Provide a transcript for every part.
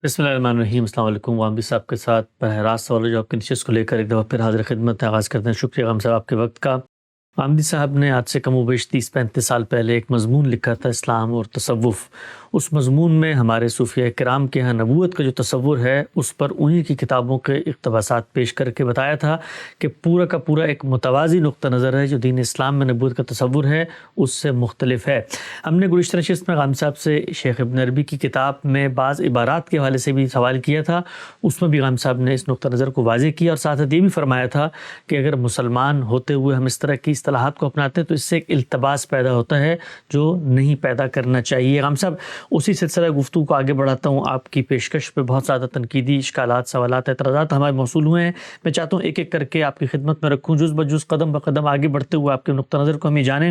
بسم اللہ الرحمن الرحیم۔ السلام علیکم۔ غامدی صاحب کے ساتھ براہ راست سوال جواب کی نشست کو لے کر ایک دفعہ پھر حاضر خدمت آغاز کرتے ہیں۔ شکریہ غام صاحب آپ کے وقت کا۔ غامدی صاحب نے آج سے کم و بیش 30-35 سال پہلے ایک مضمون لکھا تھا، اسلام اور تصوف۔ اس مضمون میں ہمارے صوفیہ کرام کے ہاں نبوت کا جو تصور ہے اس پر انہی کی کتابوں کے اقتباسات پیش کر کے بتایا تھا کہ پورا کا پورا ایک متوازی نقطہ نظر ہے جو دین اسلام میں نبوت کا تصور ہے اس سے مختلف ہے۔ ہم نے گزشتہ نشست میں غامدی صاحب سے شیخ ابن عربی کی کتاب میں بعض عبارات کے حوالے سے بھی سوال کیا تھا، اس میں بھی غامدی صاحب نے اس نقطہ نظر کو واضح کیا اور ساتھ یہ بھی فرمایا تھا کہ اگر مسلمان ہوتے ہوئے ہم اس طرح کی اصطلاحات کو اپناتے ہیں تو اس سے ایک التباس پیدا ہوتا ہے جو نہیں پیدا کرنا چاہیے۔ غامدی صاحب اسی سلسلہ گفتگو کو آگے بڑھاتا ہوں۔ آپ کی پیشکش پہ بہت زیادہ تنقیدی اشکالات، سوالات، اعتراضات ہمارے موصول ہوئے ہیں۔ میں چاہتا ہوں ایک ایک کر کے آپ کی خدمت میں رکھوں، جز بجز قدم بقدم آگے بڑھتے ہوئے آپ کے نقطہ نظر کو ہمیں جانیں۔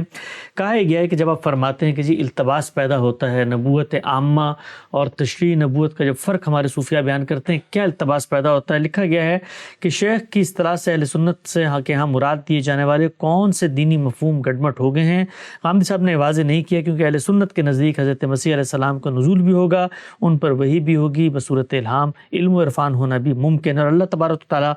کہا گیا ہے کہ جب آپ فرماتے ہیں کہ جی التباس پیدا ہوتا ہے، نبوت عامہ اور تشریع نبوت کا جب فرق ہمارے صوفیہ بیان کرتے ہیں، کیا التباس پیدا ہوتا ہے؟ لکھا گیا ہے کہ شیخ کی اصطلاح سے اہل سنت سے کے ہاں مراد دیے جانے والے کون سے دینی مفہوم گڈمٹ ہو گئے ہیں۔ غامدی صاحب نے واضح نہیں کیا کیونکہ اہل سنت کے نزدیک حضرت مسیح علیہ السلام کا نزول بھی ہوگا، ان پر وحی بھی ہوگی، بصورت الہام، علم و عرفان ہونا بھی ممکن ہے، اور اللہ تبارک و تعالیٰ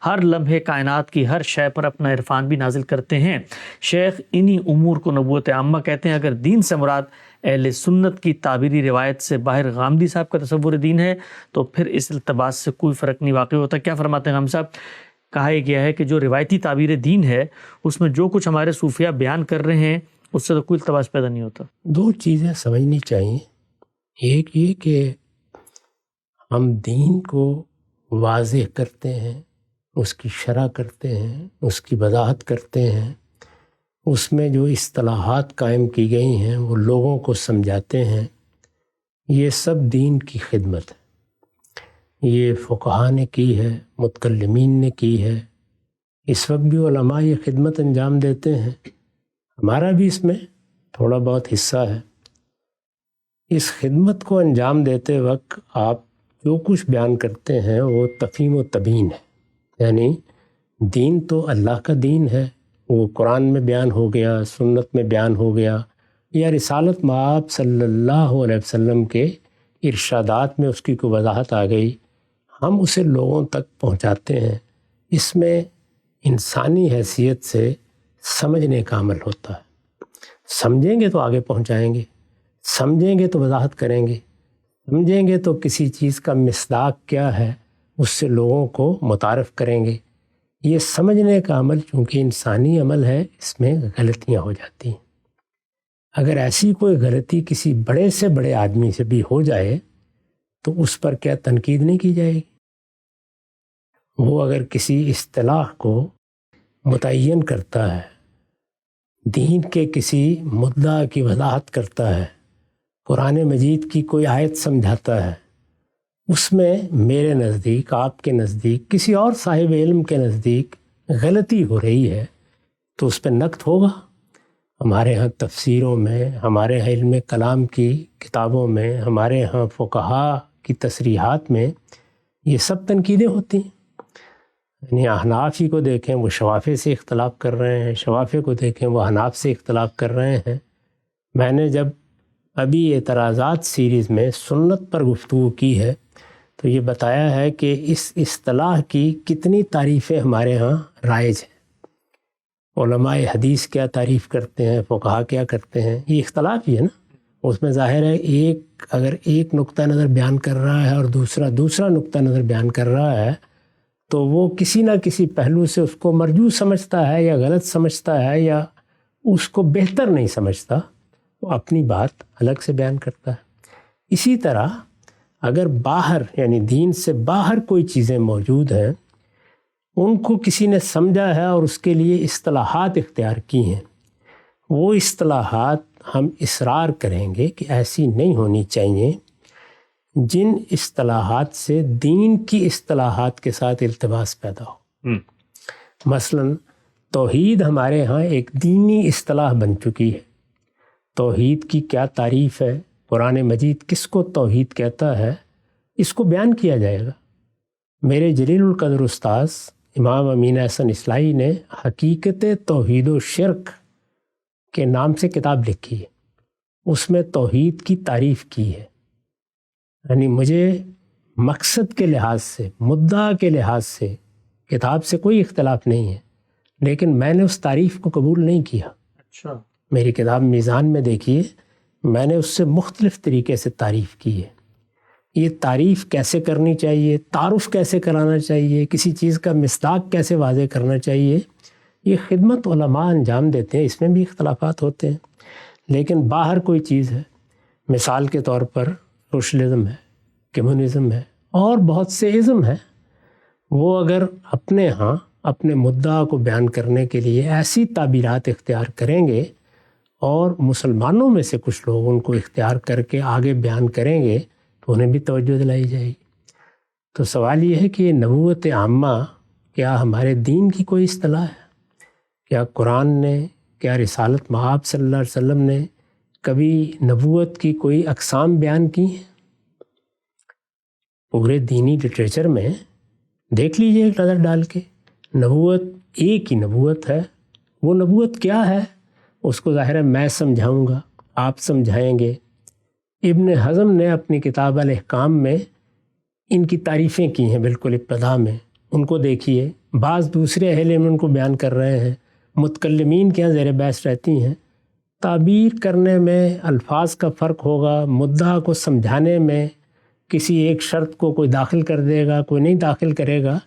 ہر لمحے کائنات کی ہر شے پر اپنا عرفان بھی نازل کرتے ہیں۔ شیخ انہی امور کو نبوت عامہ کہتے ہیں۔ اگر دین سے مراد اہل سنت کی تعبیری روایت سے باہر غامدی صاحب کا تصور دین ہے تو پھر اس التباس سے کوئی فرق نہیں واقع ہوتا۔ کیا فرماتے ہیں غامدی صاحب؟ کہا گیا ہے کہ جو روایتی تعبیر دین ہے اس میں جو کچھ ہمارے صوفیہ بیان کر رہے ہیں اس سے تو کوئی التباس پیدا نہیں ہوتا۔ دو چیزیں سمجھنی چاہیے، ایک یہ کہ ہم دین کو واضح کرتے ہیں، اس کی شرح کرتے ہیں، اس کی وضاحت کرتے ہیں، اس میں جو اصطلاحات قائم کی گئی ہیں وہ لوگوں کو سمجھاتے ہیں، یہ سب دین کی خدمت ہے۔ یہ فقہا نے کی ہے، متکلمین نے کی ہے، اس وقت بھی علماء یہ خدمت انجام دیتے ہیں، ہمارا بھی اس میں تھوڑا بہت حصہ ہے۔ اس خدمت کو انجام دیتے وقت آپ جو کچھ بیان کرتے ہیں وہ تفہیم و تبیین ہے، یعنی دین تو اللہ کا دین ہے، وہ قرآن میں بیان ہو گیا، سنت میں بیان ہو گیا، یا رسالت مآب صلی اللہ علیہ وسلم کے ارشادات میں اس کی کوئی وضاحت آ گئی، ہم اسے لوگوں تک پہنچاتے ہیں۔ اس میں انسانی حیثیت سے سمجھنے کا عمل ہوتا ہے، سمجھیں گے تو آگے پہنچائیں گے، سمجھیں گے تو وضاحت کریں گے، سمجھیں گے تو کسی چیز کا مصداق کیا ہے اس سے لوگوں کو متعارف کریں گے۔ یہ سمجھنے کا عمل چونکہ انسانی عمل ہے، اس میں غلطیاں ہو جاتی ہیں۔ اگر ایسی کوئی غلطی کسی بڑے سے بڑے آدمی سے بھی ہو جائے تو اس پر کیا تنقید نہیں کی جائے گی؟ وہ اگر کسی اصطلاح کو متعین کرتا ہے، دین کے کسی مدعا کی وضاحت کرتا ہے، قرآن مجید کی کوئی آیت سمجھاتا ہے، اس میں میرے نزدیک، آپ کے نزدیک، کسی اور صاحب علم کے نزدیک غلطی ہو رہی ہے تو اس پہ نقد ہوگا۔ ہمارے ہاں تفسیروں میں، ہمارے ہاں علم کلام کی کتابوں میں، ہمارے ہاں فقہا کی تصریحات میں یہ سب تنقیدیں ہوتی ہیں۔ یعنی احناف ہی کو دیکھیں وہ شوافی سے اختلاف کر رہے ہیں، شوافی کو دیکھیں وہ احناف سے اختلاف کر رہے ہیں۔ میں نے جب ابھی اعتراضات سیریز میں سنت پر گفتگو کی ہے تو یہ بتایا ہے کہ اس اصطلاح کی کتنی تعریفیں ہمارے ہاں رائج ہیں، علماء حدیث کیا تعریف کرتے ہیں، فقہا کیا کرتے ہیں، یہ اختلاف ہی ہے نا۔ اس میں ظاہر ہے اگر ایک نقطہ نظر بیان کر رہا ہے اور دوسرا نقطہ نظر بیان کر رہا ہے تو وہ کسی نہ کسی پہلو سے اس کو مرجوح سمجھتا ہے یا غلط سمجھتا ہے یا اس کو بہتر نہیں سمجھتا، وہ اپنی بات الگ سے بیان کرتا ہے۔ اسی طرح اگر باہر یعنی دین سے باہر کوئی چیزیں موجود ہیں، ان کو کسی نے سمجھا ہے اور اس کے لیے اصطلاحات اختیار کی ہیں، وہ اصطلاحات ہم اصرار کریں گے کہ ایسی نہیں ہونی چاہیے جن اصطلاحات سے دین کی اصطلاحات کے ساتھ التباس پیدا ہو۔ مثلا توحید ہمارے ہاں ایک دینی اصطلاح بن چکی ہے۔ توحید کی کیا تعریف ہے، قرآن مجید کس کو توحید کہتا ہے، اس کو بیان کیا جائے گا۔ میرے جلیل القدر استاذ امام امین احسن اصلاحی نے حقیقت توحید و شرک کے نام سے کتاب لکھی ہے، اس میں توحید کی تعریف کی ہے۔ یعنی مجھے مقصد کے لحاظ سے، مدعا کے لحاظ سے کتاب سے کوئی اختلاف نہیں ہے، لیکن میں نے اس تعریف کو قبول نہیں کیا۔ اچھا، میری کتاب میزان میں دیکھیے، میں نے اس سے مختلف طریقے سے تعریف کی ہے۔ یہ تعریف کیسے کرنی چاہیے، تعارف کیسے کرانا چاہیے، کسی چیز کا مصداق کیسے واضح کرنا چاہیے، یہ خدمت علماء انجام دیتے ہیں، اس میں بھی اختلافات ہوتے ہیں، لیکن باہر کوئی چیز ہے، مثال کے طور پر سوشلزم ہے، کمیونزم ہے اور بہت سے ازم ہیں، وہ اگر اپنے ہاں اپنے مدعا کو بیان کرنے کے لیے ایسی تعبیرات اختیار کریں گے اور مسلمانوں میں سے کچھ لوگ ان کو اختیار کر کے آگے بیان کریں گے تو انہیں بھی توجہ دلائی جائے گی۔ تو سوال یہ ہے کہ یہ نبوت عامہ کیا ہمارے دین کی کوئی اصطلاح ہے؟ کیا قرآن نے، کیا رسالت مآب صلی اللہ علیہ وسلم نے کبھی نبوت کی کوئی اقسام بیان کی ہیں؟ پورے دینی لٹریچر میں دیکھ لیجئے ایک نظر ڈال کے، نبوت ایک ہی نبوت ہے۔ وہ نبوت کیا ہے اس کو ظاہر ہے میں سمجھاؤں گا، آپ سمجھائیں گے۔ ابن حزم نے اپنی کتاب الاحکام میں ان کی تعریفیں کی ہیں بالکل ابتدا میں، ان کو دیکھیے۔ بعض دوسرے اہل علم ان کو بیان کر رہے ہیں، متکلمین کے یہاں زیر بحث رہتی ہیں۔ تعبیر کرنے میں الفاظ کا فرق ہوگا، مدعا کو سمجھانے میں کسی ایک شرط کو کوئی داخل کر دے گا، کوئی نہیں داخل کرے گا،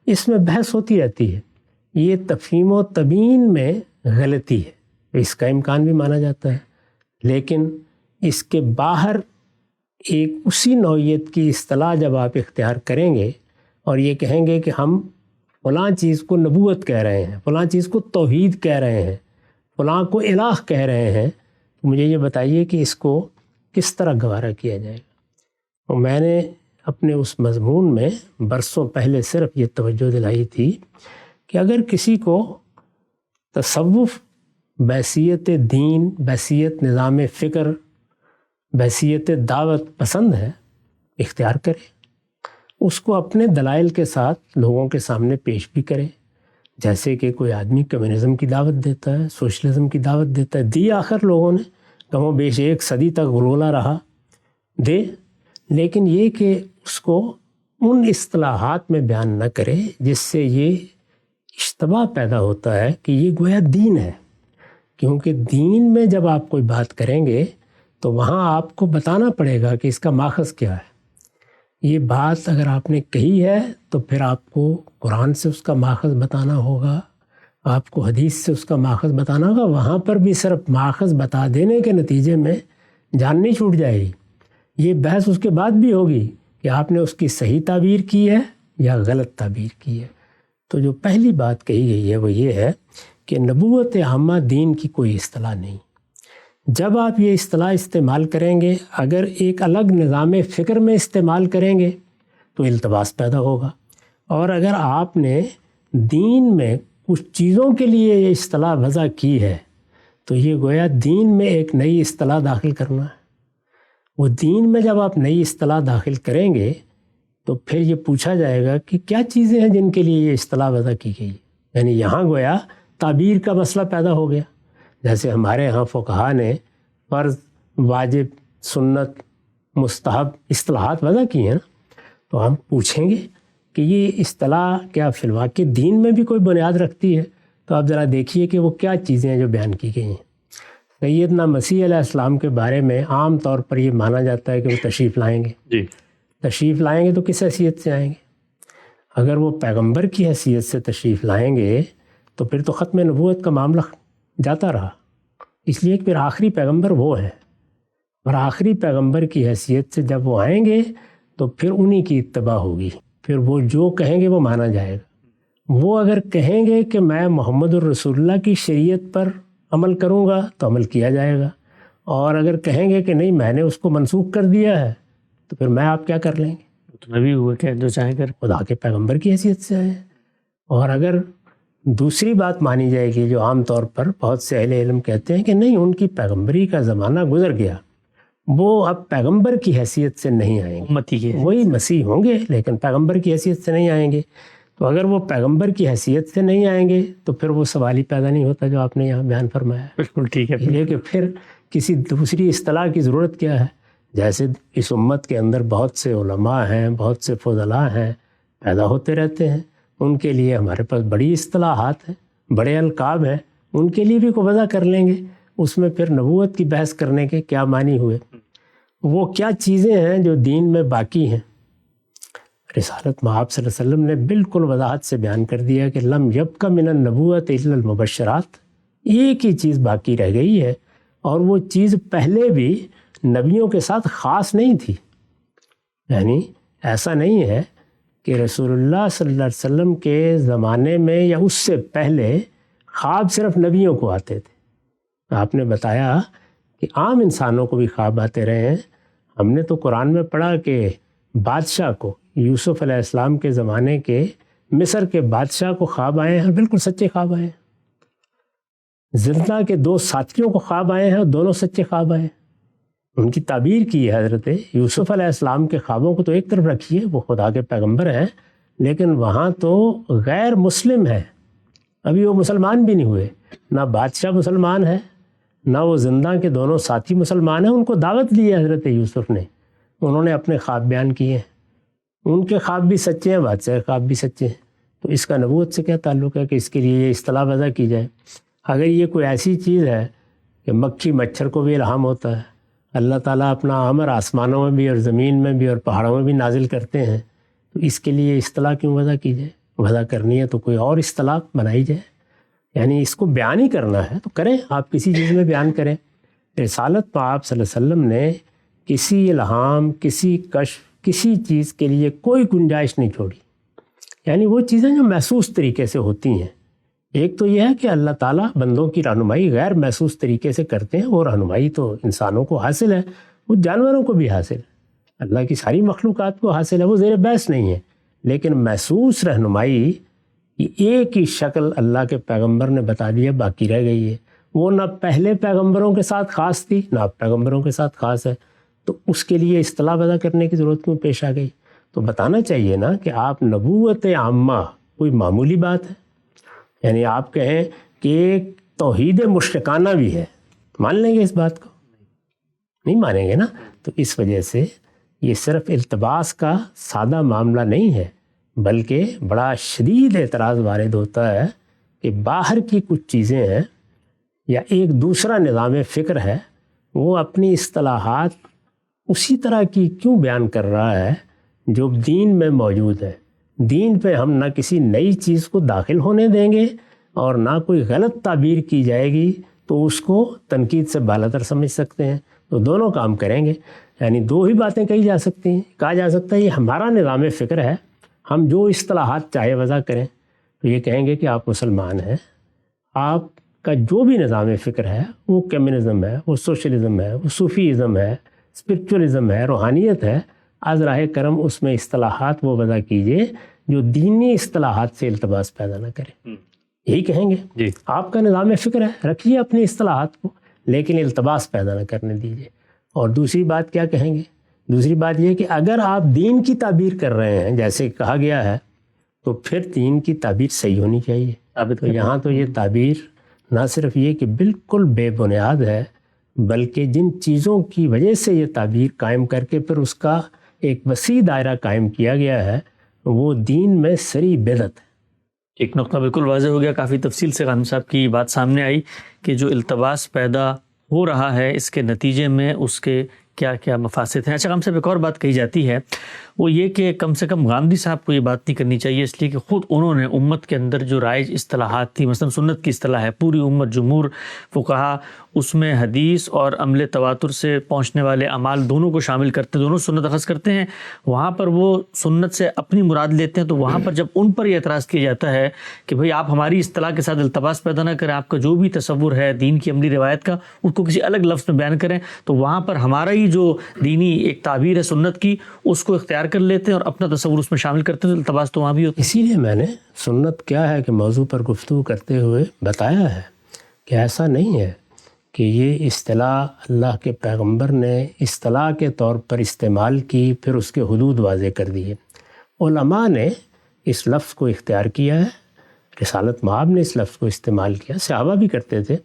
اس میں بحث ہوتی رہتی ہے۔ یہ تفہیم و تبیین میں غلطی ہے، اس کا امکان بھی مانا جاتا ہے، لیکن اس کے باہر ایک اسی نوعیت کی اصطلاح جب آپ اختیار کریں گے اور یہ کہیں گے کہ ہم فلاں چیز کو نبوت کہہ رہے ہیں، فلاں چیز کو توحید کہہ رہے ہیں، فلاں کو الہ کہہ رہے ہیں، تو مجھے یہ بتائیے کہ اس کو کس طرح گوارا کیا جائے گا۔ اور میں نے اپنے اس مضمون میں برسوں پہلے صرف یہ توجہ دلائی تھی کہ اگر کسی کو تصوف بحیثیت دین، بحیثیت نظام فکر، بحیثیت دعوت پسند ہے، اختیار کرے، اس کو اپنے دلائل کے ساتھ لوگوں کے سامنے پیش بھی کرے۔ جیسے کہ کوئی آدمی کمیونزم کی دعوت دیتا ہے، سوشلزم کی دعوت دیتا ہے، دی آخر لوگوں نے کم و بیش ایک صدی تک غلغلہ رہا، دے، لیکن یہ کہ اس کو ان اصطلاحات میں بیان نہ کرے جس سے یہ اشتباہ پیدا ہوتا ہے کہ یہ گویا دین ہے۔ کیونکہ دین میں جب آپ کوئی بات کریں گے تو وہاں آپ کو بتانا پڑے گا کہ اس کا ماخذ کیا ہے۔ یہ بات اگر آپ نے کہی ہے تو پھر آپ کو قرآن سے اس کا ماخذ بتانا ہوگا، آپ کو حدیث سے اس کا ماخذ بتانا ہوگا۔ وہاں پر بھی صرف ماخذ بتا دینے کے نتیجے میں جان نہیں چھوٹ جائے گی، یہ بحث اس کے بعد بھی ہوگی کہ آپ نے اس کی صحیح تعبیر کی ہے یا غلط تعبیر کی ہے۔ تو جو پہلی بات کہی گئی ہے وہ یہ ہے کہ نبوت عامہ دین کی کوئی اصطلاح نہیں۔ جب آپ یہ اصطلاح استعمال کریں گے، اگر ایک الگ نظام فکر میں استعمال کریں گے تو التباس پیدا ہوگا، اور اگر آپ نے دین میں کچھ چیزوں کے لیے یہ اصطلاح وضع کی ہے تو یہ گویا دین میں ایک نئی اصطلاح داخل کرنا ہے۔ وہ دین میں جب آپ نئی اصطلاح داخل کریں گے تو پھر یہ پوچھا جائے گا کہ کیا چیزیں ہیں جن کے لیے یہ اصطلاح وضع کی گئی، یعنی یہاں گویا تعبیر کا مسئلہ پیدا ہو گیا۔ جیسے ہمارے ہاں فقہا نے فرض، واجب، سنت، مستحب اصطلاحات وضع کی ہیں، تو ہم پوچھیں گے کہ یہ اصطلاح کیا فی الواقع دین میں بھی کوئی بنیاد رکھتی ہے؟ تو آپ ذرا دیکھیے کہ وہ کیا چیزیں ہیں جو بیان کی گئی ہیں۔ سیدنا مسیح علیہ السلام کے بارے میں عام طور پر یہ مانا جاتا ہے کہ وہ تشریف لائیں گے۔ جی، تشریف لائیں گے تو کس حیثیت سے آئیں گے؟ اگر وہ پیغمبر کی حیثیت سے تشریف لائیں گے تو پھر تو ختم نبوت کا معاملہ جاتا رہا، اس لیے کہ پھر آخری پیغمبر وہ ہے، اور آخری پیغمبر کی حیثیت سے جب وہ آئیں گے تو پھر انہی کی اتباع ہوگی، پھر وہ جو کہیں گے وہ مانا جائے گا۔ وہ اگر کہیں گے کہ میں محمد الرسول اللہ کی شریعت پر عمل کروں گا تو عمل کیا جائے گا، اور اگر کہیں گے کہ نہیں میں نے اس کو منسوخ کر دیا ہے تو پھر میں آپ کیا کر لیں گے؟ تو نبی ہوئے کہ جو چاہیں کر، خدا کے پیغمبر کی حیثیت سے آئے۔ اور اگر دوسری بات مانی جائے گی جو عام طور پر بہت سے اہل علم کہتے ہیں کہ نہیں ان کی پیغمبری کا زمانہ گزر گیا، وہ اب پیغمبر کی حیثیت سے نہیں آئیں گے، امتی کے وہی مسیح ہوں گے لیکن پیغمبر کی حیثیت سے نہیں آئیں گے۔ تو اگر وہ پیغمبر کی حیثیت سے نہیں آئیں گے تو پھر وہ سوال ہی پیدا نہیں ہوتا جو آپ نے یہاں بیان فرمایا ہے۔ بالکل ٹھیک ہے۔ یہ کہ پھر کسی دوسری اصطلاح کی ضرورت کیا ہے؟ جیسے اس امت کے اندر بہت سے علماء ہیں، بہت سے فضلاء ہیں، پیدا ہوتے رہتے ہیں، ان کے لیے ہمارے پاس بڑی اصطلاحات ہیں، بڑے القاب ہیں، ان کے لیے بھی کو وضع کر لیں گے۔ اس میں پھر نبوت کی بحث کرنے کے کیا معنی ہوئے؟ وہ کیا چیزیں ہیں جو دین میں باقی ہیں؟ رسالت مآب صلی اللہ علیہ وسلم نے بالکل وضاحت سے بیان کر دیا کہ لم یبق من النبوت الا المبشرات، ایک ہی چیز باقی رہ گئی ہے، اور وہ چیز پہلے بھی نبیوں کے ساتھ خاص نہیں تھی۔ یعنی ایسا نہیں ہے کہ رسول اللہ صلی اللہ علیہ وسلم کے زمانے میں یا اس سے پہلے خواب صرف نبیوں کو آتے تھے۔ آپ نے بتایا کہ عام انسانوں کو بھی خواب آتے رہے ہیں۔ ہم نے تو قرآن میں پڑھا کہ بادشاہ کو، یوسف علیہ السلام کے زمانے کے مصر کے بادشاہ کو خواب آئے ہیں، بالکل سچے خواب آئے ہیں۔ زندہ کے 2 ساتھیوں کو خواب آئے ہیں، دونوں سچے خواب آئے ہیں۔ ان کی تعبیر کی ہے حضرت یوسف علیہ السلام کے خوابوں کو تو ایک طرف رکھیے، وہ خدا کے پیغمبر ہیں، لیکن وہاں تو غیر مسلم ہے، ابھی وہ مسلمان بھی نہیں ہوئے، نہ بادشاہ مسلمان ہے، نہ وہ زندہ کے دونوں ساتھی مسلمان ہیں۔ ان کو دعوت دی ہے حضرت یوسف نے، انہوں نے اپنے خواب بیان کیے ہیں، ان کے خواب بھی سچے ہیں، بادشاہ کے خواب بھی سچے ہیں۔ تو اس کا نبوت سے کیا تعلق ہے کہ اس کے لیے یہ اصطلاح وضع کی جائے؟ اگر یہ کوئی ایسی چیز ہے کہ مکھی مچھر کو بھی الہام ہوتا ہے، اللہ تعالیٰ اپنا امر آسمانوں میں بھی اور زمین میں بھی اور پہاڑوں میں بھی نازل کرتے ہیں، تو اس کے لیے اصطلاح کیوں وضع کی جائے؟ وضع کرنی ہے تو کوئی اور اصطلاح بنائی جائے، یعنی اس کو بیان ہی کرنا ہے تو کریں، آپ کسی چیز میں بیان کریں۔ رسالت مآب صلی اللہ علیہ وسلم نے کسی الہام، کسی کشف، کسی چیز کے لیے کوئی گنجائش نہیں چھوڑی، یعنی وہ چیزیں جو محسوس طریقے سے ہوتی ہیں۔ ایک تو یہ ہے کہ اللہ تعالیٰ بندوں کی رہنمائی غیر محسوس طریقے سے کرتے ہیں، وہ رہنمائی تو انسانوں کو حاصل ہے، وہ جانوروں کو بھی حاصل ہے، اللہ کی ساری مخلوقات کو حاصل ہے، وہ زیر بحث نہیں ہے۔ لیکن محسوس رہنمائی کی ایک ہی شکل اللہ کے پیغمبر نے بتا دیا، باقی رہ گئی ہے۔ وہ نہ پہلے پیغمبروں کے ساتھ خاص تھی، نہ اب پیغمبروں کے ساتھ خاص ہے، تو اس کے لیے اصطلاح وضع کرنے کی ضرورت کیوں پیش آ گئی؟ تو بتانا چاہیے نا کہ آپ نبوت عامہ کوئی معمولی بات ہے، یعنی آپ کہیں کہ ایک توحید مشرکانہ بھی ہے، مان لیں گے اس بات کو؟ نہیں مانیں گے نا۔ تو اس وجہ سے یہ صرف التباس کا سادہ معاملہ نہیں ہے، بلکہ بڑا شدید اعتراض وارد ہوتا ہے کہ باہر کی کچھ چیزیں ہیں یا ایک دوسرا نظام فکر ہے، وہ اپنی اصطلاحات اسی طرح کی کیوں بیان کر رہا ہے جو دین میں موجود ہے۔ دین پہ ہم نہ کسی نئی چیز کو داخل ہونے دیں گے اور نہ کوئی غلط تعبیر کی جائے گی تو اس کو تنقید سے بالاتر سمجھ سکتے ہیں، تو دونوں کام کریں گے۔ یعنی 2 ہی باتیں کہی جا سکتی ہیں، کہا جا سکتا ہے یہ ہمارا نظام فکر ہے، ہم جو اصطلاحات چاہے وضع کریں، تو یہ کہیں گے کہ آپ مسلمان ہیں، آپ کا جو بھی نظام فکر ہے وہ کمیونزم ہے، وہ سوشلزم ہے، وہ صوفیزم ہے، اسپرچولیزم ہے، روحانیت ہے، از راہ کرم اس میں اصطلاحات وہ وضع کیجئے جو دینی اصطلاحات سے التباس پیدا نہ کرے، یہی کہیں گے۔ جی آپ کا نظام فکر ہے، رکھیے اپنی اصطلاحات کو، لیکن التباس پیدا نہ کرنے دیجیے۔ اور دوسری بات کیا کہیں گے؟ دوسری بات یہ کہ اگر آپ دین کی تعبیر کر رہے ہیں جیسے کہا گیا ہے، تو پھر دین کی تعبیر صحیح ہونی چاہیے۔ تو یہاں تو یہ تعبیر نہ صرف یہ کہ بالکل بے بنیاد ہے، بلکہ جن چیزوں کی وجہ سے یہ تعبیر قائم کر کے پھر اس کا ایک وسیع دائرہ قائم کیا گیا ہے، وہ دین میں سری بدعت ہے۔ ایک نقطہ بالکل واضح ہو گیا، کافی تفصیل سے غانم صاحب کی بات سامنے آئی کہ جو التباس پیدا ہو رہا ہے اس کے نتیجے میں اس کے کیا کیا مفاسد ہیں۔ اچھا غانم صاحب، ایک اور بات کہی جاتی ہے وہ یہ کہ کم سے کم غامدی صاحب کو یہ بات نہیں کرنی چاہیے، اس لیے کہ خود انہوں نے امت کے اندر جو رائج اصطلاحات تھی، مثلا سنت کی اصطلاح ہے، پوری امت جمہور فقہا اس میں حدیث اور عمل تواتر سے پہنچنے والے اعمال دونوں کو شامل کرتے ہیں، دونوں سنت اخذ کرتے ہیں، وہاں پر وہ سنت سے اپنی مراد لیتے ہیں۔ تو وہاں پر جب ان پر یہ اعتراض کیا جاتا ہے کہ بھئی آپ ہماری اصطلاح کے ساتھ التباس پیدا نہ کریں، آپ کا جو بھی تصور ہے دین کی عملی روایت کا اس کو کسی الگ لفظ میں بیان کریں، تو وہاں پر ہمارا ہی جو دینی ایک تعبیر ہے سنت کی اس کو اختیار کر لیتے ہیں اور اپنا تصور اس میں شامل کرتے ہیں، تو التباس تو وہاں بھی ہوتا ہے۔ اسی لیے میں نے سنت کیا ہے کہ موضوع پر گفتگو کرتے ہوئے بتایا ہے کہ ایسا نہیں ہے کہ یہ اصطلاح اللہ کے پیغمبر نے اصطلاح کے طور پر استعمال کی پھر اس کے حدود واضح کر دیے۔ علماء نے اس لفظ کو اختیار کیا ہے، رسالت مآب نے اس لفظ کو استعمال کیا، صحابہ بھی کرتے تھے،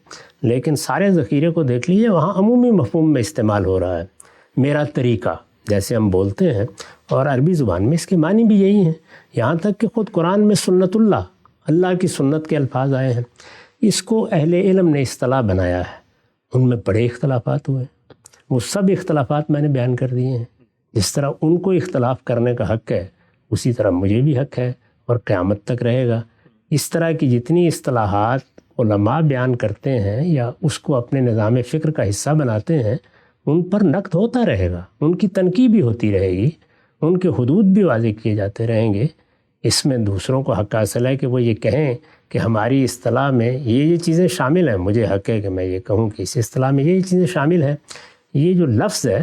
لیکن سارے ذخیرے کو دیکھ لیجیے وہاں عمومی مفہوم میں استعمال ہو رہا ہے۔ میرا طریقہ جیسے ہم بولتے ہیں، اور عربی زبان میں اس کے معنی بھی یہی ہیں، یہاں تک کہ خود قرآن میں سنت اللہ کی سنت کے الفاظ آئے ہیں۔ اس کو اہل علم نے اصطلاح بنایا ہے، ان میں بڑے اختلافات ہوئے، وہ سب اختلافات میں نے بیان کر دیے ہیں۔ جس طرح ان کو اختلاف کرنے کا حق ہے، اسی طرح مجھے بھی حق ہے اور قیامت تک رہے گا۔ اس طرح کی جتنی اصطلاحات علماء بیان کرتے ہیں یا اس کو اپنے نظام فکر کا حصہ بناتے ہیں، ان پر نقد ہوتا رہے گا، ان کی تنقید بھی ہوتی رہے گی، ان کے حدود بھی واضح کیے جاتے رہیں گے۔ اس میں دوسروں کو حق حاصل ہے کہ وہ یہ کہیں کہ ہماری اصطلاح میں یہ چیزیں شامل ہیں، مجھے حق ہے کہ میں یہ کہوں کہ اس اصطلاح میں یہ چیزیں شامل ہیں۔ یہ جو لفظ ہے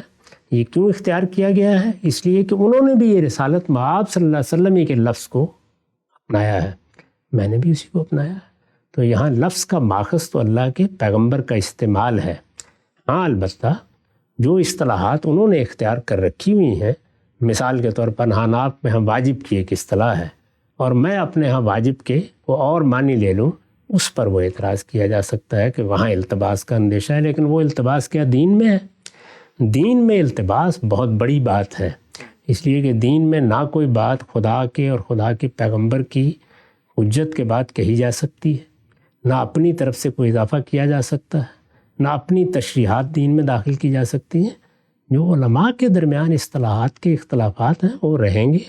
یہ کیوں اختیار کیا گیا ہے؟ اس لیے کہ انہوں نے بھی یہ رسالت مآب صلی اللہ علیہ وسلم کے لفظ کو اپنایا ہے، میں نے بھی اسی کو اپنایا ہے۔ تو یہاں لفظ کا ماخذ تو اللہ کے پیغمبر کا استعمال ہے۔ ہاں البتہ جو اصطلاحات انہوں نے اختیار کر رکھی ہوئی ہیں، مثال کے طور پر نہاناپ میں ہم واجب کی ایک اصطلاح ہے، اور میں اپنے ہاں واجب کے وہ اور معنی لے لوں، اس پر وہ اعتراض کیا جا سکتا ہے کہ وہاں التباس کا اندیشہ ہے۔ لیکن وہ التباس کیا دین میں ہے؟ دین میں التباس بہت بڑی بات ہے، اس لیے کہ دین میں نہ کوئی بات خدا کے اور خدا کے پیغمبر کی حجت کے بعد کہی جا سکتی ہے، نہ اپنی طرف سے کوئی اضافہ کیا جا سکتا ہے، نہ اپنی تشریحات دین میں داخل کی جا سکتی ہیں۔ جو علماء کے درمیان اصطلاحات کے اختلافات ہیں وہ رہیں گے،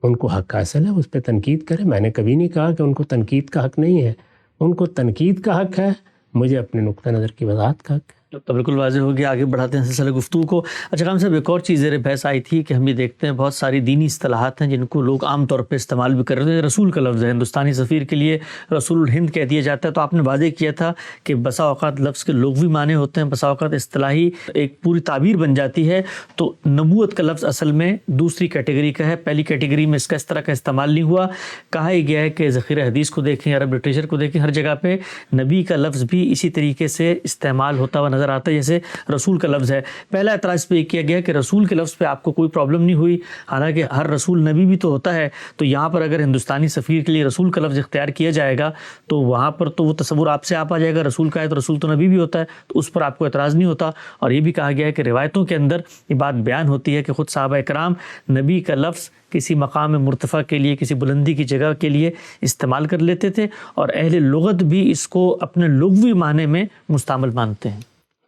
ان کو حق حاصل ہے اس پہ تنقید کریں۔ میں نے کبھی نہیں کہا کہ ان کو تنقید کا حق نہیں ہے، ان کو تنقید کا حق ہے، مجھے اپنے نقطہ نظر کی وضاحت کا حق ہے۔ تو بالکل واضح ہو گیا، آگے بڑھاتے ہیں سلسلہ گفتگو کو۔ اچھا خان صاحب، ایک اور چیز زیر بحث آئی تھی کہ ہم یہ دیکھتے ہیں بہت ساری دینی اصطلاحات ہیں جن کو لوگ عام طور پہ استعمال بھی کر رہے ہیں۔ رسول کا لفظ ہے، ہندوستانی سفیر کے لیے رسول الہند کہہ دیا جاتا ہے، تو آپ نے واضح کیا تھا کہ بسا اوقات لفظ کے لغوی معنی ہوتے ہیں، بسا اوقات اصطلاحی ایک پوری تعبیر بن جاتی ہے۔ تو نبوت کا لفظ اصل میں دوسری کیٹیگری کا ہے، پہلی کیٹیگری میں اس کا اس طرح کا استعمال نہیں ہوا۔ کہا ہی گیا ہے کہ ذخیرہ حدیث کو دیکھیں، عرب لٹریچر کو دیکھیں، ہر جگہ پہ نبی کا لفظ بھی اسی طریقے سے استعمال ہوتا ہوا نظر آتا ہے جیسے رسول کا لفظ ہے۔ پہلا اعتراض پہ یہ کیا گیا کہ رسول کے لفظ پہ آپ کو کوئی پرابلم نہیں ہوئی، حالانکہ ہر رسول نبی بھی تو ہوتا ہے، تو یہاں پر اگر ہندوستانی سفیر کے لیے رسول کا لفظ اختیار کیا جائے گا تو وہاں پر تو وہ تصور آپ سے آپ آ جائے گا، رسول کا ہے تو رسول تو نبی بھی ہوتا ہے، تو اس پر آپ کو اعتراض نہیں ہوتا۔ اور یہ بھی کہا گیا ہے کہ روایتوں کے اندر یہ بات بیان ہوتی ہے کہ خود صحابہ کرام نبی کا لفظ کسی مقام مرتفع کے لیے، کسی بلندی کی جگہ کے لیے استعمال کر لیتے تھے، اور اہل لغت بھی اس کو اپنے لغوی معنی میں مستعمل مانتے ہیں۔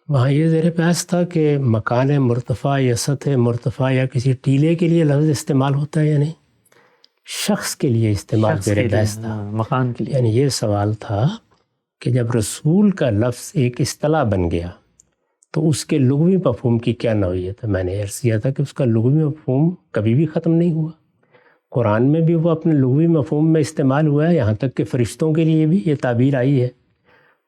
وہاں یہ زیر بحث تھا کہ مکان مرتفع یا سطح مرتفع یا کسی ٹیلے کے لیے لفظ استعمال ہوتا ہے یا نہیں، شخص کے لیے استعمال زیر بحث تھا، مکان کے لیے۔ یعنی یہ سوال تھا کہ جب رسول کا لفظ ایک اصطلاح بن گیا تو اس کے لغوی مفہوم کی کیا نوعیت ہے؟ میں نے عرض کیا تھا کہ اس کا لغوی مفہوم کبھی بھی ختم نہیں ہوا، قرآن میں بھی وہ اپنے لغوی مفہوم میں استعمال ہوا ہے، یہاں تک کہ فرشتوں کے لیے بھی یہ تعبیر آئی ہے،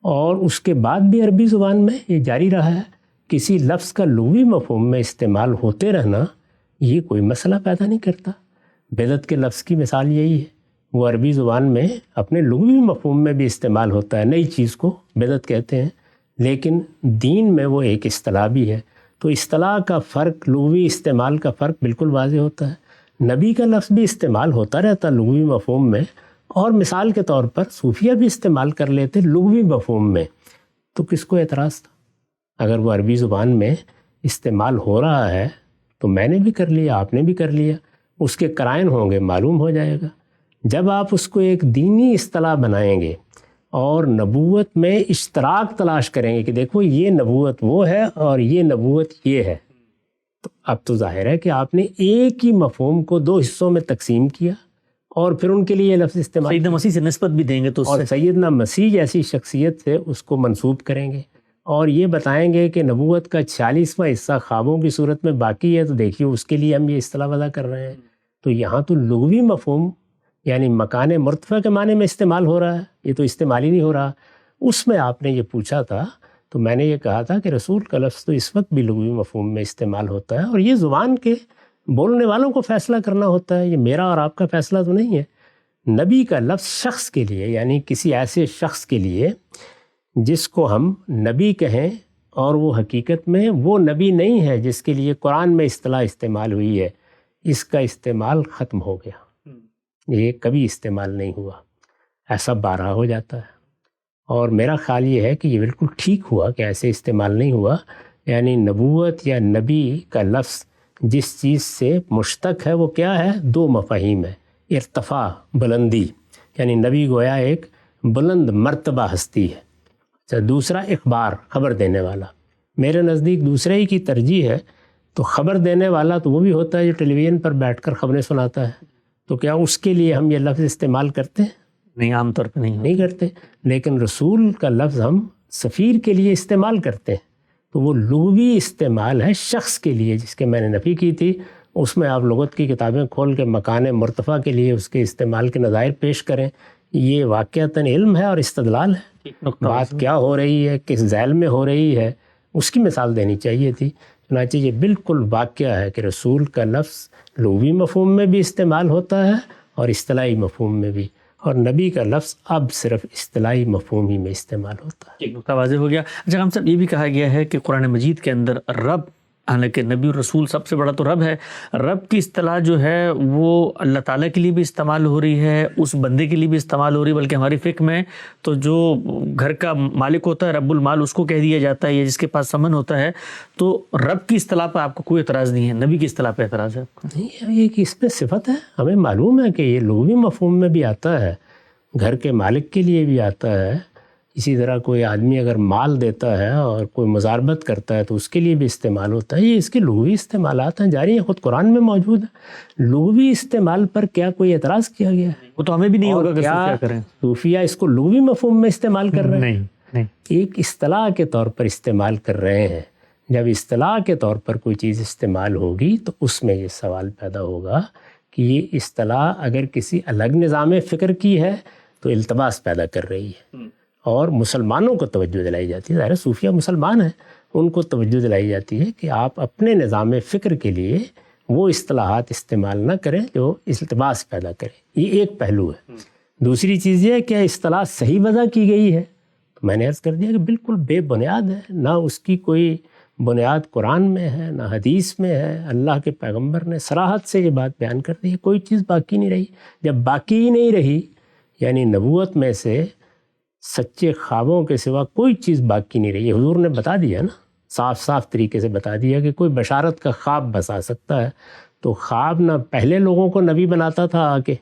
اور اس کے بعد بھی عربی زبان میں یہ جاری رہا ہے۔ کسی لفظ کا لغوی مفہوم میں استعمال ہوتے رہنا یہ کوئی مسئلہ پیدا نہیں کرتا۔ بدعت کے لفظ کی مثال یہی ہے، وہ عربی زبان میں اپنے لغوی مفہوم میں بھی استعمال ہوتا ہے، نئی چیز کو بدعت کہتے ہیں، لیکن دین میں وہ ایک اصطلاح بھی ہے۔ تو اصطلاح کا فرق، لغوی استعمال کا فرق بالکل واضح ہوتا ہے۔ نبی کا لفظ بھی استعمال ہوتا رہتا لغوی مفہوم میں، اور مثال کے طور پر صوفیہ بھی استعمال کر لیتے لغوی مفہوم میں، تو کس کو اعتراض تھا؟ اگر وہ عربی زبان میں استعمال ہو رہا ہے تو میں نے بھی کر لیا، آپ نے بھی کر لیا، اس کے قرائن ہوں گے، معلوم ہو جائے گا۔ جب آپ اس کو ایک دینی اصطلاح بنائیں گے اور نبوت میں اشتراک تلاش کریں گے کہ دیکھو یہ نبوت وہ ہے اور یہ نبوت یہ ہے، تو اب تو ظاہر ہے کہ آپ نے ایک ہی مفہوم کو دو حصوں میں تقسیم کیا اور پھر ان کے لیے یہ لفظ استعمال، سیدنا مسیح سے نسبت بھی دیں گے تو اور سیدنا مسیح جیسی شخصیت سے اس کو منسوب کریں گے، اور یہ بتائیں گے کہ نبوت کا 46واں حصہ خوابوں کی صورت میں باقی ہے، تو دیکھیے اس کے لیے ہم یہ اصطلاح وضع کر رہے ہیں۔ تو یہاں تو لغوی مفہوم یعنی مکان مرتفع کے معنی میں استعمال ہو رہا ہے، یہ تو استعمال ہی نہیں ہو رہا۔ اس میں آپ نے یہ پوچھا تھا تو میں نے یہ کہا تھا کہ رسول کا لفظ تو اس وقت بھی لغوی مفہوم میں استعمال ہوتا ہے، اور یہ زبان کے بولنے والوں کو فیصلہ کرنا ہوتا ہے، یہ میرا اور آپ کا فیصلہ تو نہیں ہے۔ نبی کا لفظ شخص کے لیے، یعنی کسی ایسے شخص کے لیے جس کو ہم نبی کہیں اور وہ حقیقت میں وہ نبی نہیں ہے جس کے لیے قرآن میں اصطلاح استعمال ہوئی ہے، اس کا استعمال ختم ہو گیا، یہ کبھی استعمال نہیں ہوا، ایسا بارہا ہو جاتا ہے۔ اور میرا خیال یہ ہے کہ یہ بالکل ٹھیک ہوا کہ ایسے استعمال نہیں ہوا، یعنی نبوت یا نبی کا لفظ جس چیز سے مشتق ہے وہ کیا ہے؟ دو مفاہیم ہے، ارتفاع بلندی، یعنی نبی گویا ایک بلند مرتبہ ہستی ہے، دوسرا اخبار خبر دینے والا۔ میرے نزدیک دوسرے ہی کی ترجیح ہے۔ تو خبر دینے والا تو وہ بھی ہوتا ہے جو ٹیلی ویژن پر بیٹھ کر خبریں سناتا ہے، تو کیا اس کے لیے ہم یہ لفظ استعمال کرتے ہیں؟ نہیں، عام طور پہ نہیں کرتے۔ لیکن رسول کا لفظ ہم سفیر کے لیے استعمال کرتے ہیں، تو وہ لغوی استعمال ہے شخص کے لیے، جس کے میں نے نفی کی تھی۔ اس میں آپ لغت کی کتابیں کھول کے مکان مرتفع کے لیے اس کے استعمال کے نظائر پیش کریں۔ یہ واقعتاً علم ہے اور استدلال ہے، بات کیا ہو رہی ہے، کس ذیل میں ہو رہی ہے، اس کی مثال دینی چاہیے تھی۔ چنانچہ یہ بالکل واقعہ ہے کہ رسول کا لفظ لغوی مفہوم میں بھی استعمال ہوتا ہے اور اصطلاحی مفہوم میں بھی، اور نبی کا لفظ اب صرف اصطلاحی مفہوم ہی میں استعمال ہوتا ہے۔ ایک نقطہ واضح ہو گیا۔ اچھا ہم صاحب، یہ بھی کہا گیا ہے کہ قرآن مجید کے اندر رب، حالانکہ نبی اور رسول سب سے بڑا تو رب ہے، رب کی اصطلاح جو ہے وہ اللہ تعالیٰ کے لیے بھی استعمال ہو رہی ہے، اس بندے کے لیے بھی استعمال ہو رہی ہے، بلکہ ہماری فقہ میں تو جو گھر کا مالک ہوتا ہے رب المال، اس کو کہہ دیا جاتا ہے، یا جس کے پاس سمن ہوتا ہے۔ تو رب کی اصطلاح پہ آپ کو کوئی اعتراض نہیں ہے، نبی کی اصطلاح پہ اعتراض ہے آپ کو؟ نہیں، یہ کہ اس میں صفت ہے، ہمیں معلوم ہے کہ یہ لغوی مفہوم میں بھی آتا ہے، گھر کے مالک کے لیے بھی آتا ہے۔ اسی طرح کوئی آدمی اگر مال دیتا ہے اور کوئی مزاربت کرتا ہے تو اس کے لیے بھی استعمال ہوتا ہے۔ یہ اس کے لغوی استعمالات ہیں، جاری ہیں، خود قرآن میں موجود ہے۔ لغوی استعمال پر کیا کوئی اعتراض کیا گیا ہے؟ وہ تو ہمیں بھی نہیں ہوگا کہ کیا کریں۔ صوفیہ اس کو لغوی مفہوم میں استعمال کر رہے ہیں؟ نہیں، ایک اصطلاح کے طور پر استعمال کر رہے ہیں۔ جب اصطلاح کے طور پر کوئی چیز استعمال ہوگی تو اس میں یہ سوال پیدا ہوگا کہ یہ اصطلاح اگر کسی الگ نظام فکر کی ہے تو التباس پیدا کر رہی ہے، اور مسلمانوں کو توجہ دلائی جاتی ہے۔ ظاہر صوفیہ مسلمان ہیں، ان کو توجہ دلائی جاتی ہے کہ آپ اپنے نظام فکر کے لیے وہ اصطلاحات استعمال نہ کریں جو التباس پیدا کریں۔ یہ ایک پہلو ہے۔ دوسری چیز یہ ہے کہ اصطلاح صحیح وضع کی گئی ہے، تو میں نے عرض کر دیا کہ بالکل بے بنیاد ہے، نہ اس کی کوئی بنیاد قرآن میں ہے نہ حدیث میں ہے۔ اللہ کے پیغمبر نے صراحت سے یہ بات بیان کر دی ہے، کوئی چیز باقی نہیں رہی۔ جب باقی ہی نہیں رہی، یعنی نبوت میں سے سچے خوابوں کے سوا کوئی چیز باقی نہیں رہی، حضور نے بتا دیا نا، صاف طریقے سے بتا دیا کہ کوئی بشارت کا خواب بسا سکتا ہے۔ تو خواب نہ پہلے لوگوں کو نبی بناتا تھا آ کے،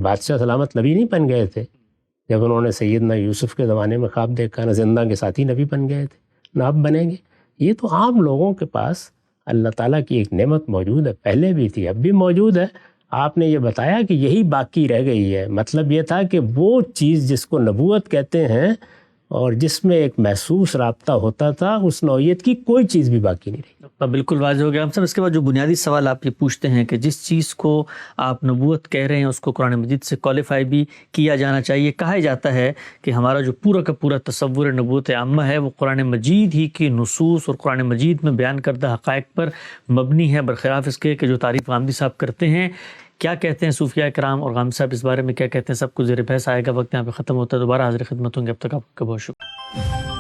بادشاہ سلامت نبی نہیں بن گئے تھے جب انہوں نے سیدنا یوسف کے زمانے میں خواب دیکھا، نہ زندہ کے ساتھی نبی بن گئے تھے، نہ اب بنیں گے۔ یہ تو عام لوگوں کے پاس اللہ تعالیٰ کی ایک نعمت موجود ہے، پہلے بھی تھی اب بھی موجود ہے۔ آپ نے یہ بتایا کہ یہی باقی رہ گئی ہے، مطلب یہ تھا کہ وہ چیز جس کو نبوت کہتے ہیں اور جس میں ایک محسوس رابطہ ہوتا تھا، اس نوعیت کی کوئی چیز بھی باقی نہیں رہی۔ بالکل واضح ہو گیا ہم سب۔ اس کے بعد جو بنیادی سوال آپ یہ پوچھتے ہیں کہ جس چیز کو آپ نبوت کہہ رہے ہیں اس کو قرآن مجید سے کوالیفائی بھی کیا جانا چاہیے۔ کہا جاتا ہے کہ ہمارا جو پورا کا پورا تصور نبوت عامہ ہے وہ قرآن مجید ہی کی نصوص اور قرآن مجید میں بیان کردہ حقائق پر مبنی ہے، برخلاف اس کے کہ جو تعریف غامدی صاحب کرتے ہیں۔ کیا کہتے ہیں صوفیہ کرام اور غامدی صاحب اس بارے میں کیا کہتے ہیں، سب کچھ زیر بحث آئے گا۔ وقت یہاں پہ ختم ہوتا ہے، دوبارہ حاضر خدمت ہوں گے، اب تک آپ کا بہت شکریہ۔